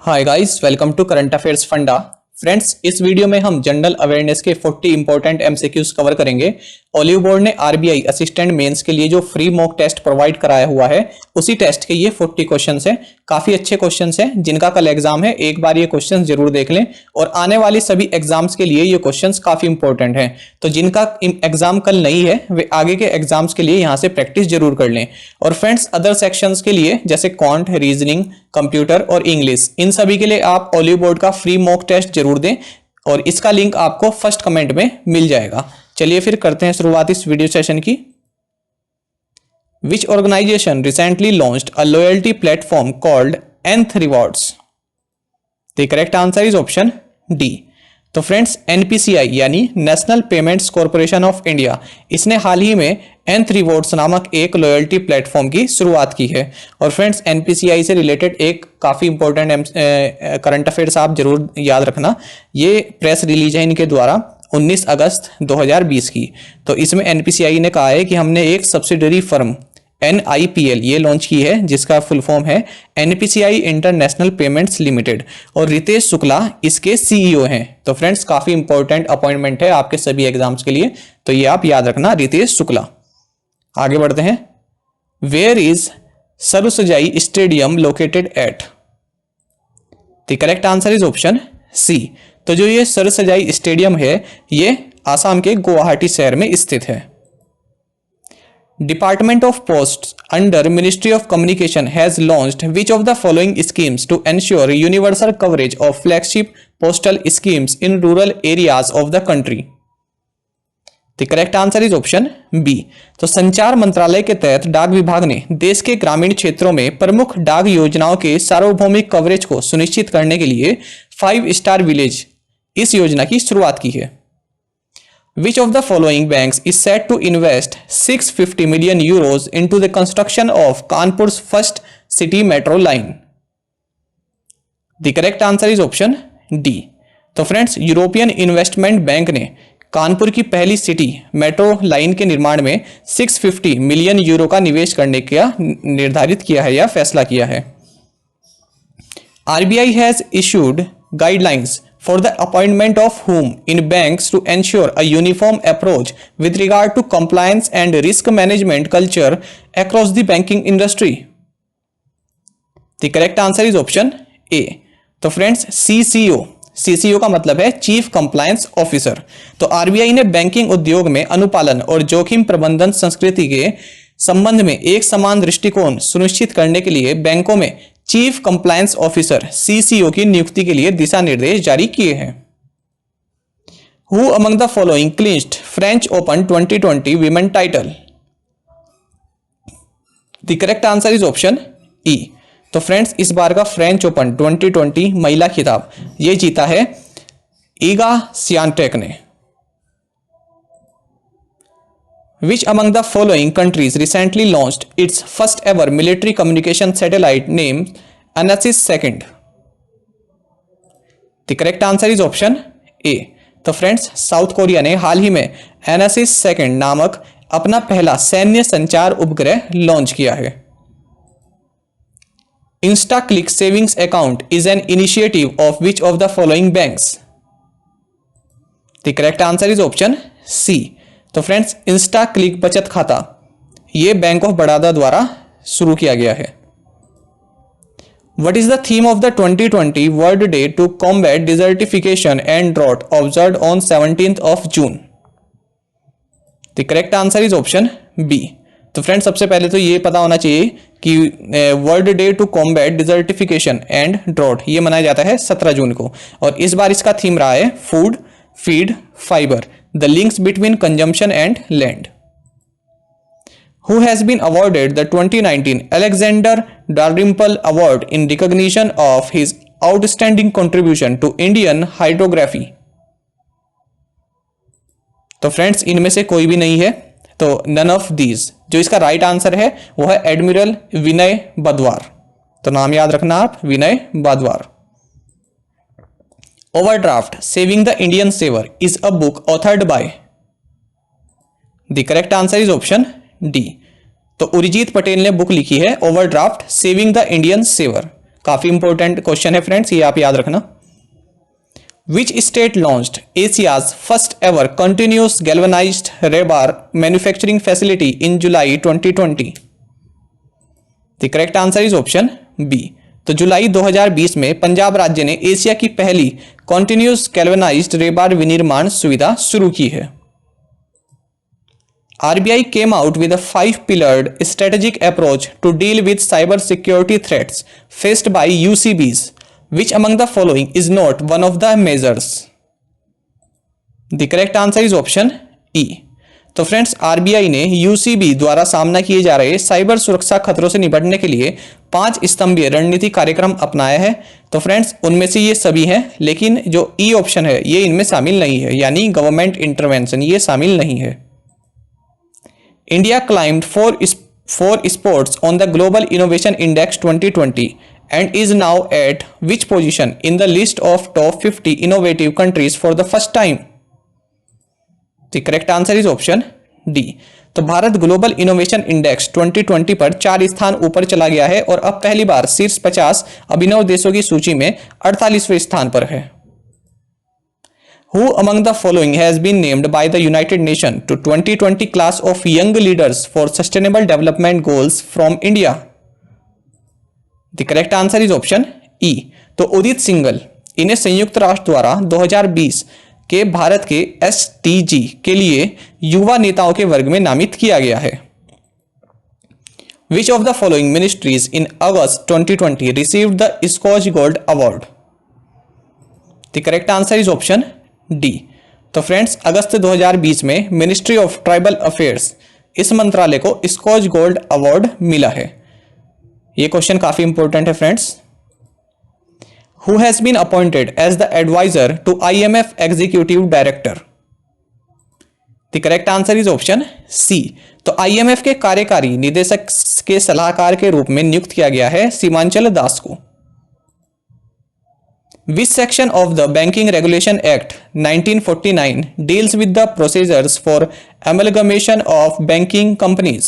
Hi guys, welcome to current affairs funda. Friends, इस video में हम जनरल अवेयरनेस के 40 इंपॉर्टेंट एमसीक्यूज कवर करेंगे। ऑलिव बोर्ड ने आरबीआई असिस्टेंट मेंस के लिए जो फ्री मॉक टेस्ट प्रोवाइड कराया हुआ है, उसी टेस्ट के ये 40 क्वेश्चंस हैं। काफी अच्छे क्वेश्चंस हैं जिनका कल एग्जाम है। एक बार ये क्वेश्चंस जरूर देख लें और आने वाली सभी एग्जाम्स के लिए ये क्वेश्चंस काफी इंपॉर्टेंट हैं। तो जिनका एग्जाम कल नहीं है वे आगे के एग्जाम्स के लिए यहाँ से प्रैक्टिस जरूर कर लें। और फ्रेंड्स, अदर सेक्शंस के लिए जैसे क्वांट, रीजनिंग, कंप्यूटर और इंग्लिश, इन सभी के लिए आप ऑलिव बोर्ड का फ्री मॉक टेस्ट जरूर दें और इसका लिंक आपको फर्स्ट कमेंट में मिल जाएगा। चलिए फिर करते हैं शुरुआत इस वीडियो सेशन की। Which organisation recently launched a loyalty platform called Nth Rewards? The correct answer is option D. तो फ्रेंड्स, एनपीसीआई यानी national payments corporation of India, इसने हाल ही में Nth Rewards नामक एक लॉयल्टी प्लेटफॉर्म की शुरुआत की है। और फ्रेंड्स, एनपीसीआई से रिलेटेड एक काफ़ी इंपॉर्टेंट करंट अफेयर्स आप जरूर याद रखना। ये प्रेस रिलीज है इनके द्वारा 19 अगस्त 2020 की। तो इसमें एनपीसीआई ने कहा है कि हमने एक सब्सिडरी फर्म NIPL ये लॉन्च की है, जिसका फुल फॉर्म है NPCI इंटरनेशनल पेमेंट्स लिमिटेड, और रितेश शुक्ला इसके CEO हैं। तो फ्रेंड्स, काफ़ी इंपॉर्टेंट अपॉइंटमेंट है आपके सभी एग्जाम्स के लिए, तो ये आप याद रखना, रितेश शुक्ला। आगे बढ़ते हैं। Where is Sarusajai stadium located at? The correct answer is option C. तो जो ये सरुसजाई स्टेडियम है, ये आसाम के गुवाहाटी शहर में स्थित है। Department of Posts under Ministry of Communication has launched which of the following schemes to ensure universal coverage of flagship postal schemes in rural areas of the country? The correct answer is option B. तो संचार मंत्रालय के तहत डाक विभाग ने देश के ग्रामीण क्षेत्रों में प्रमुख डाक योजनाओं के सार्वभौमिक कवरेज को सुनिश्चित करने के लिए 5 स्टार विलेज इस योजना की शुरुआत की है। Which of the following banks is set to invest 650 million euros into the construction of Kanpur's first city metro line? The correct answer is option D. तो फ्रेंड्स, यूरोपियन इन्वेस्टमेंट बैंक ने कानपुर की पहली सिटी मेट्रो लाइन के निर्माण में 650 million euro का निवेश करने का निर्धारित किया है या फैसला किया है। RBI has issued guidelines for the appointment of whom in banks to ensure a uniform approach with regard to compliance and risk management culture across the banking industry? The correct answer is option A. तो friends, CCO का मतलब है chief compliance officer. तो RBI ने banking उद्योग में अनुपालन और जोखिम प्रबंधन संस्कृति के संबंध में एक समान दृष्टिकोण सुनिश्चित करने के लिए बैंकों में चीफ कंप्लायंस ऑफिसर CCO की नियुक्ति के लिए दिशा निर्देश जारी किए हैं। Who among the following clinched French Open 2020 women title? The correct answer is option E. तो फ्रेंड्स, इस बार का फ्रेंच ओपन 2020 महिला खिताब ये जीता है ईगा स्वियाटेक ने। Which among the following countries recently launched its first ever military communication satellite named Anasis-2? The correct answer is option A. तो फ्रेंड्स, साउथ कोरिया ने हाल ही में Anasis-2 नामक अपना पहला सैन्य संचार उपग्रह लॉन्च किया है। InstaClick savings account is an initiative of which of the following banks? The correct answer is option C. तो फ्रेंड्स, InstaClick बचत खाता ये बैंक ऑफ बड़ौदा द्वारा शुरू किया गया है। What is the theme of the 2020 World Day to combat desertification and drought observed on 17th of June? The correct answer is option B. तो फ्रेंड्स, सबसे पहले तो ये पता होना चाहिए कि world day to combat desertification and drought ये मनाया जाता है 17 जून को, और इस बार इसका थीम रहा है food, feed, fibre, the links between consumption and land. Who has been awarded the 2019 Alexander Dalrymple Award in recognition of his outstanding contribution to Indian hydrography? तो फ्रेंड्स, इनमें से कोई भी नहीं है, तो नन ऑफ दीज। जो इसका राइट आंसर है वो है एडमिरल विनय बदवार। तो नाम याद रखना आप, Vinay Badwar. Overdraft saving the Indian saver is a book authored by? The correct answer is option D. तो उर्जित पटेल ने बुक लिखी है overdraft saving the Indian saver. काफी इंपॉर्टेंट क्वेश्चन है फ्रेंड्स, ये आप याद रखना। Which state launched Asia's first ever continuous galvanized rebar manufacturing facility in July 2020? The correct answer is option B. तो जुलाई 2020 में पंजाब राज्य ने एशिया की पहली कॉन्टिन्यूस गैल्वेनाइज्ड रेबार विनिर्माण सुविधा शुरू की है। RBI came out with a 5-pillared strategic approach to deal with cyber security threats faced by UCBs. Which among the following is not one of the measures? The correct answer is option E. तो friends RBI ने UCB द्वारा सामना किए जा रहे cyber सुरक्षा खतरों से निपटने के लिए 5 स्तंभीय रणनीति कार्यक्रम अपनाया है। तो फ्रेंड्स उनमें से ये सभी हैं, लेकिन जो ई ऑप्शन है ये इनमें शामिल नहीं है, यानी गवर्नमेंट इंटरवेंशन ये शामिल नहीं है। India climbed 4 sports on the global innovation index 2020 and is now at which position in the list of top 50 innovative countries for the first time? The correct answer is option D. तो Bharat global innovation index 2020 पर 4 स्थान ऊपर चला गया है और अब पहली बार शीर्ष 50 अभिनव देशों की सूची में 48वें स्थान पर है। Who among the following has been named by the United Nations to 2020 class of young leaders for sustainable development goals from India? The correct answer is option E. तो उदित सिंघल इन्हें संयुक्त राष्ट्र द्वारा 2020 के भारत के SDG के लिए युवा नेताओं के वर्ग में नामित किया गया है। Which of the following ministries in August 2020 received the Scotch Gold Award? The correct answer is option D. तो फ्रेंड्स अगस्त 2020 में मिनिस्ट्री ऑफ ट्राइबल अफेयर्स इस मंत्रालय को स्कॉच गोल्ड अवार्ड मिला है। ये क्वेश्चन काफी इंपॉर्टेंट है friends. Who has been appointed as the advisor to IMF executive director? The correct answer is option C. तो IMF के कार्यकारी निदेशक के सलाहकार के रूप में नियुक्त किया गया है सीमांचल दास को। Which section of the Banking Regulation Act 1949 deals with the procedures for amalgamation of banking companies?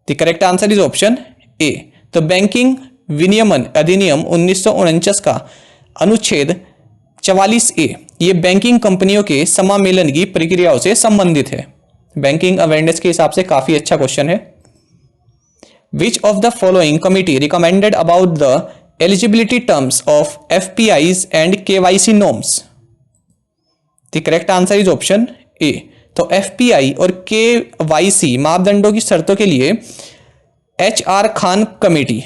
The correct answer is option A. तो बैंकिंग विनियमन अधिनियम 1949 का अनुच्छेद 44A ये बैंकिंग कंपनियों के समामेलन की प्रक्रियाओं से संबंधित है। बैंकिंग अवेयरनेस के हिसाब से काफी अच्छा क्वेश्चन है। Which of the following committee recommended about the eligibility terms of FPIs and KYC norms? The correct answer is option A. तो FPI और KYC मापदंडों की शर्तों के लिए HR खान कमेटी,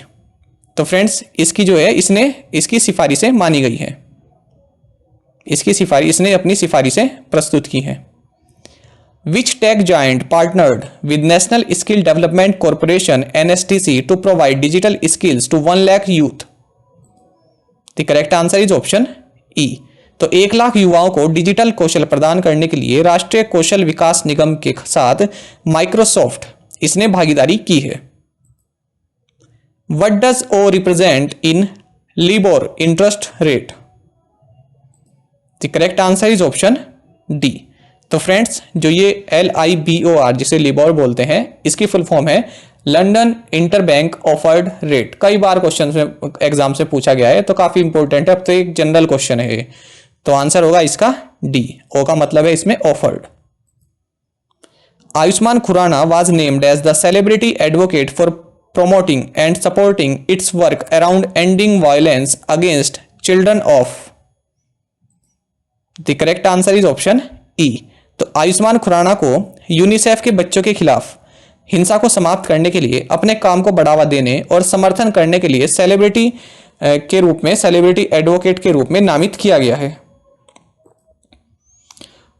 तो फ्रेंड्स इसकी जो है इसकी सिफारिशें मानी गई हैं, इसने अपनी सिफारिशें प्रस्तुत की हैं। Which tech giant partnered with National Skill Development Corporation NSTC to provide digital skills to 1 lakh youth? The correct answer is option E. तो 1 लाख युवाओं को डिजिटल कौशल प्रदान करने के लिए राष्ट्रीय कौशल विकास निगम के साथ माइक्रोसॉफ्ट इसने भागीदारी की है। What does O represent in LIBOR interest rate? The correct answer is option D. तो फ्रेंड्स जो ये LIBOR जिसे लिबोर बोलते हैं इसकी फुल फॉर्म है लंदन इंटरबैंक ऑफर्ड रेट। कई बार क्वेश्चन में एग्जाम से पूछा गया है, तो काफी इंपॉर्टेंट है। अब तो एक जनरल क्वेश्चन है, तो आंसर होगा इसका डी। ओ का मतलब है इसमें offered. Ayushmann Khurrana was named as the celebrity advocate for promoting and supporting its work around ending violence against children of? The correct answer is option E. तो आयुष्मान खुराना को यूनिसेफ के बच्चों के खिलाफ हिंसा को समाप्त करने के लिए अपने काम को बढ़ावा देने और समर्थन करने के लिए सेलिब्रिटी एडवोकेट के रूप में नामित किया गया है।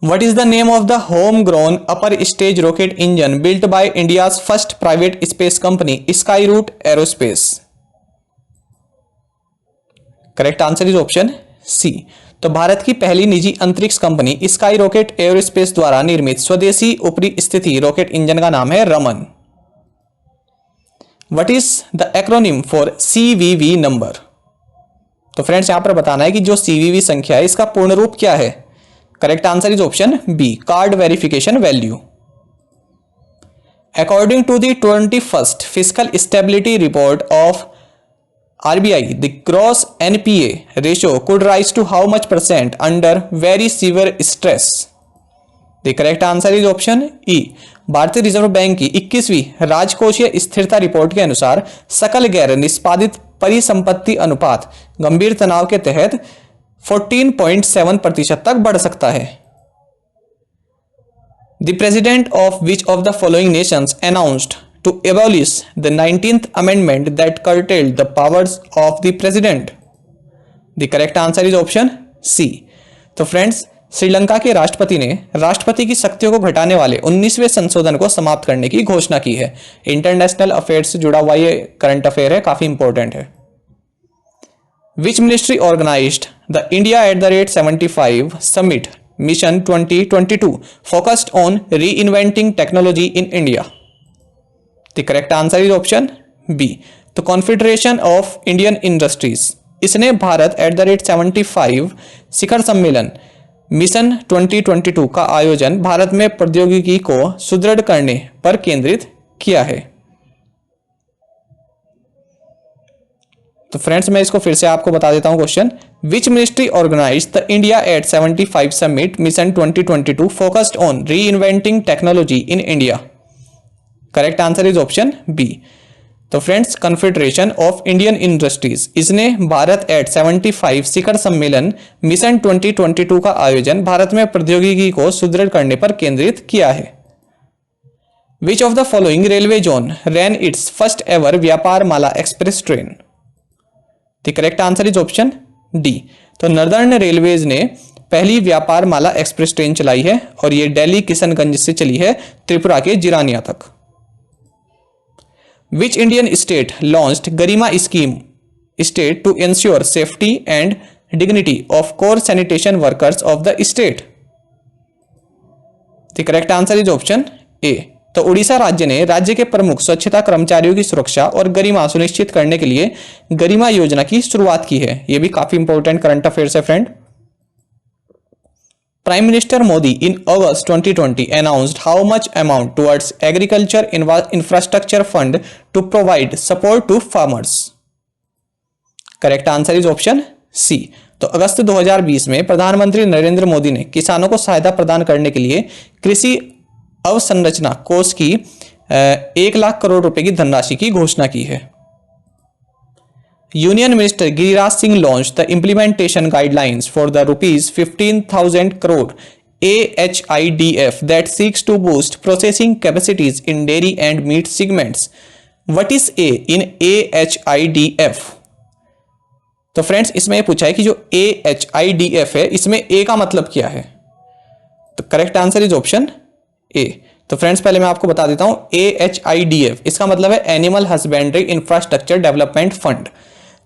What is the name of the homegrown upper stage rocket engine built by India's first private space company, Skyroot Aerospace? Correct answer is option C. तो भारत की पहली निजी अंतरिक्ष कंपनी स्काई रॉकेट एरोस्पेस द्वारा निर्मित स्वदेशी ऊपरी स्थिति रॉकेट इंजन का नाम है Raman. What is the acronym for CVV number? तो फ्रेंड्स यहां पर बताना है कि जो CVV संख्या है इसका पूर्ण रूप क्या है। Correct answer is option B, card verification value. According to the 21st fiscal stability report of RBI, the gross NPA ratio could rise to how much % under very severe stress? The correct answer is option E. भारतीय reserve bank की 21वीं राजकोषीय स्थिरता report के अनुसार सकल गैर निष्पादित परिसंपत्ति अनुपात गंभीर तनाव के तहत 14.7% तक बढ़ सकता है। The president of which of the following nations announced to abolish the 19th amendment that curtailed the powers of the president? The correct answer is option C. तो फ्रेंड्स, श्रीलंका के राष्ट्रपति ने राष्ट्रपति की शक्तियों को घटाने वाले 19वें संशोधन को समाप्त करने की घोषणा की है। इंटरनेशनल अफेयर्स से जुड़ा हुआ ये करंट अफेयर है, काफी इंपॉर्टेंट है। Which ministry organized the India at the rate 75 summit mission 2022 focused on reinventing technology in India? The correct answer is option B. तो कॉन्फेडरेशन ऑफ इंडियन इंडस्ट्रीज, इसने Bharat at the rate 75 शिखर सम्मेलन mission 2022 का आयोजन भारत में प्रौद्योगिकी को सुदृढ़ करने पर केंद्रित किया है। तो फ्रेंड्स, मैं इसको फिर से आपको बता देता हूं question. Which ministry organized the India at 75 summit mission 2022 focused on reinventing technology in India? Correct answer is option B. तो friends, confederation of Indian industries, इसने भारत एट 75 शिखर सम्मेलन मिशन 2022 का आयोजन भारत में प्रौद्योगिकी को सुदृढ़ करने पर केंद्रित किया है। Which of the following railway zone ran its first ever Vyapar Mala express train? The correct answer is option D. तो नॉर्दर्न रेलवेज ने पहली व्यापार माला एक्सप्रेस ट्रेन चलाई है और ये दिल्ली किशनगंज से चली है त्रिपुरा के जिरानिया तक। Which Indian state launched Garima scheme state to ensure safety and dignity of core sanitation workers of the state? The correct answer is option A. तो उड़ीसा राज्य ने राज्य के प्रमुख स्वच्छता कर्मचारियों की सुरक्षा और गरिमा सुनिश्चित करने के लिए गरिमा योजना की शुरुआत की है। यह भी काफी इंपॉर्टेंट करंट अफेयर्स है friend. Prime minister Modi in August 2020 announced how much amount towards agriculture infrastructure fund to provide support to farmers? Correct answer is option C. तो अगस्त 2020 में प्रधानमंत्री नरेंद्र मोदी ने किसानों को सहायता प्रदान करने के लिए कृषि अवसंरचना कोष की 1 लाख करोड़ रुपए की धनराशि की घोषणा की है। Union minister Giriraj Singh launch the implementation guidelines for the ₹15,000 crore AHIDF that seeks to boost processing capacities in dairy and meat segments. What is A in AHIDF? तो फ्रेंड्स, इसमें पूछा है कि जो AHIDF है इसमें A का मतलब क्या है? तो correct answer is option A. तो फ्रेंड्स, पहले मैं आपको बता देता हूं AHIDF, इसका मतलब है animal husbandry infrastructure development fund.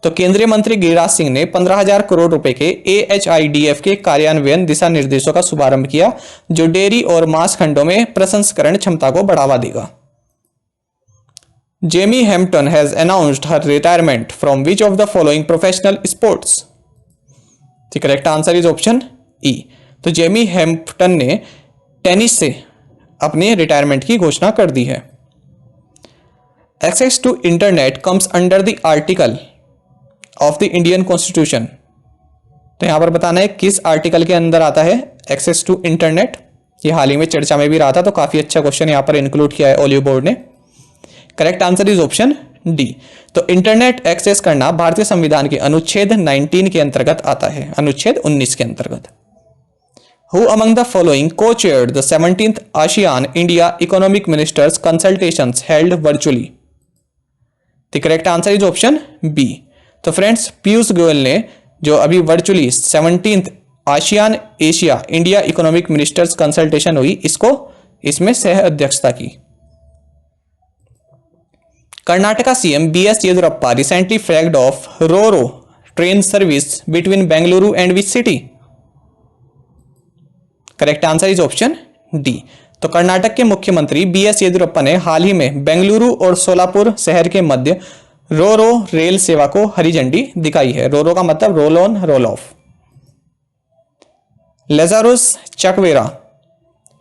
तो केंद्रीय मंत्री गिरिराज सिंह ने 15,000 करोड़ रुपए के AHIDF के कार्यान्वयन दिशा निर्देशों का शुभारंभ किया, जो डेयरी और मांस खंडों में प्रसंस्करण क्षमता को बढ़ावा देगा। Jamie Hampton has announced her retirement from which of the following professional sports? The correct answer is option E. तो जेमी हैम्पटन ने टेनिस से अपने रिटायरमेंट की घोषणा कर दी है। Access to internet comes under the article of the Indian constitution. तो यहां पर बताना है किस आर्टिकल के अंदर आता है एक्सेस टू इंटरनेट। ये हाल ही में चर्चा में भी रहा था, तो काफी अच्छा क्वेश्चन यहां पर इंक्लूड किया है ओलियो बोर्ड ने। Correct answer is option D. तो इंटरनेट एक्सेस करना भारतीय संविधान के अनुच्छेद 19 के अंतर्गत आता है, अनुच्छेद 19 के अंतर्गत। Who among the following co-chaired the 17th ASEAN India Economic Ministers consultations held virtually? The correct answer is option B. तो फ्रेंड्स, पीयूष गोयल ने जो अभी virtually 17th ASEAN Asia India economic ministers consultation हुई, इसमें सह अध्यक्षता की। Karnataka CM BS Yediyurappa recently flagged off ro train service between Bengaluru and which city? Correct answer is option D. तो कर्नाटक के मुख्यमंत्री BS येदियुरप्पा ने हाल ही में बेंगलुरु और सोलापुर शहर के मध्य रो रेल सेवा को हरी झंडी दिखाई है। रो का मतलब roll on roll of. Lazarus Chakwera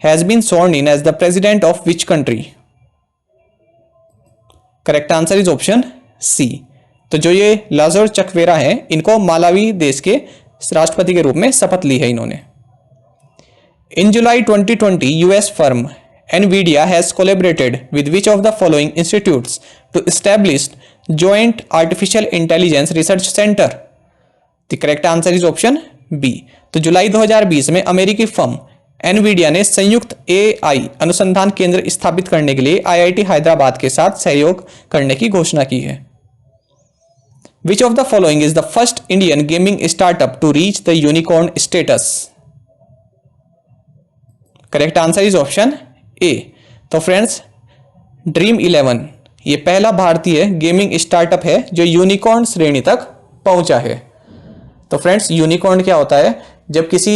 has been sworn in as the president of which country? Correct answer is option C. तो जो ये लाजर चकवेरा हैं, इनको मालावी देश के राष्ट्रपति के रूप में शपथ ली है इन्होंने। इन जुलाई 2020 US firm NVIDIA has collaborated with which of the following institutes to establish joint artificial intelligence research center? The correct answer is option B. तो जुलाई 2020 में अमेरिकी फर्म NVIDIA ने संयुक्त AI अनुसंधान केंद्र स्थापित करने के लिए IIT हैदराबाद के साथ सहयोग करने की घोषणा की है। Which of the following is the first Indian gaming startup to reach the unicorn status? Correct answer is option A. तो फ्रेंड्स, Dream11 ये पहला भारतीय गेमिंग स्टार्टअप है जो यूनिकॉर्न श्रेणी तक पहुंचा है। तो फ्रेंड्स, यूनिकॉर्न क्या होता है? जब किसी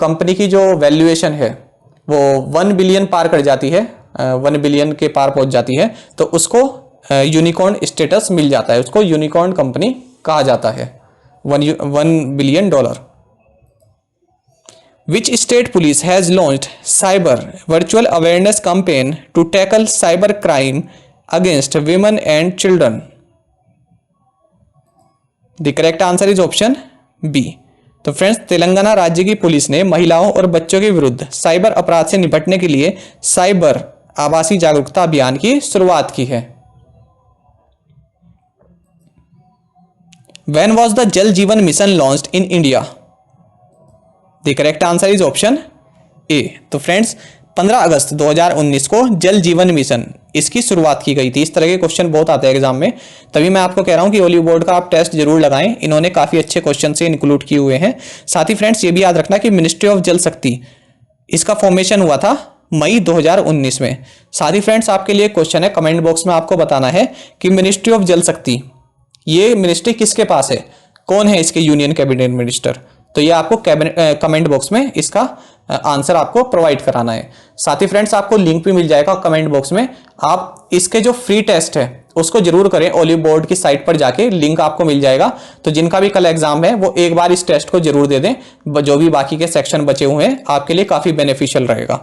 कंपनी की जो वैल्यूएशन है वो 1 बिलियन पार कर जाती है, 1 बिलियन के पार पहुंच जाती है, तो उसको यूनिकॉर्न स्टेटस मिल जाता है, उसको यूनिकॉर्न कंपनी कहा जाता है। $1 billion. Which state police has launched cyber virtual awareness campaign to tackle cyber crime against women and children? The correct answer is option B. तो फ्रेंड्स, तेलंगाना राज्य की पुलिस ने महिलाओं और बच्चों के विरुद्ध साइबर अपराध से निपटने के लिए साइबर आभासी जागरूकता अभियान की शुरुआत की है। When was the जल जीवन mission launched in India? The correct answer is option A. तो फ्रेंड्स, 15 अगस्त 2019 को जल जीवन मिशन इसकी शुरुआत की गई थी। इस तरह के क्वेश्चन बहुत आते हैं एग्जाम में, तभी मैं आपको कह रहा हूं कि ओलियो बोर्ड का आप टेस्ट जरूर लगाएं। इन्होंने काफी अच्छे क्वेश्चन से इंक्लूड किए हुए हैं। साथ ही फ्रेंड्स, ये भी याद रखना कि मिनिस्ट्री ऑफ जल शक्ति इसका फॉर्मेशन हुआ था मई 2019 में। साथ ही फ्रेंड्स, आपके लिए क्वेश्चन है, कमेंट बॉक्स में आपको बताना है कि मिनिस्ट्री ऑफ जल शक्ति ये मिनिस्ट्री किसके पास है, कौन है इसके यूनियन कैबिनेट मिनिस्टर। तो ये आपको कमेंट बॉक्स में इसका आंसर आपको प्रोवाइड कराना है। साथ ही फ्रेंड्स, आपको लिंक भी मिल जाएगा कमेंट बॉक्स में। आप इसके जो फ्री टेस्ट है उसको जरूर करें, ओलियो बोर्ड की साइट पर जाके लिंक आपको मिल जाएगा। तो जिनका भी कल एग्जाम है वो एक बार इस टेस्ट को जरूर दे दें, जो भी बाकी के सेक्शन बचे हुए हैं आपके लिए काफी बेनिफिशियल रहेगा।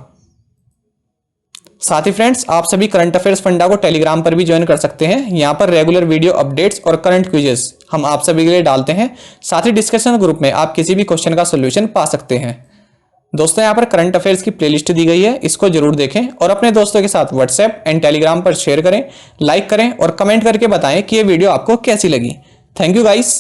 साथ ही फ्रेंड्स, आप सभी करंट अफेयर्स फंडा को टेलीग्राम पर भी ज्वाइन कर सकते हैं। यहाँ पर रेगुलर वीडियो अपडेट्स और करंट क्विजेस हम आप सभी के लिए डालते हैं। साथ ही डिस्कशन ग्रुप में आप किसी भी क्वेश्चन का सोल्यूशन पा सकते हैं। दोस्तों, यहाँ पर करंट अफेयर्स की प्लेलिस्ट दी गई है, इसको जरूर देखें और अपने दोस्तों के साथ व्हाट्सएप एंड टेलीग्राम पर शेयर करें, लाइक करें और कमेंट करके बताएं कि ये वीडियो आपको कैसी लगी। Thank you guys.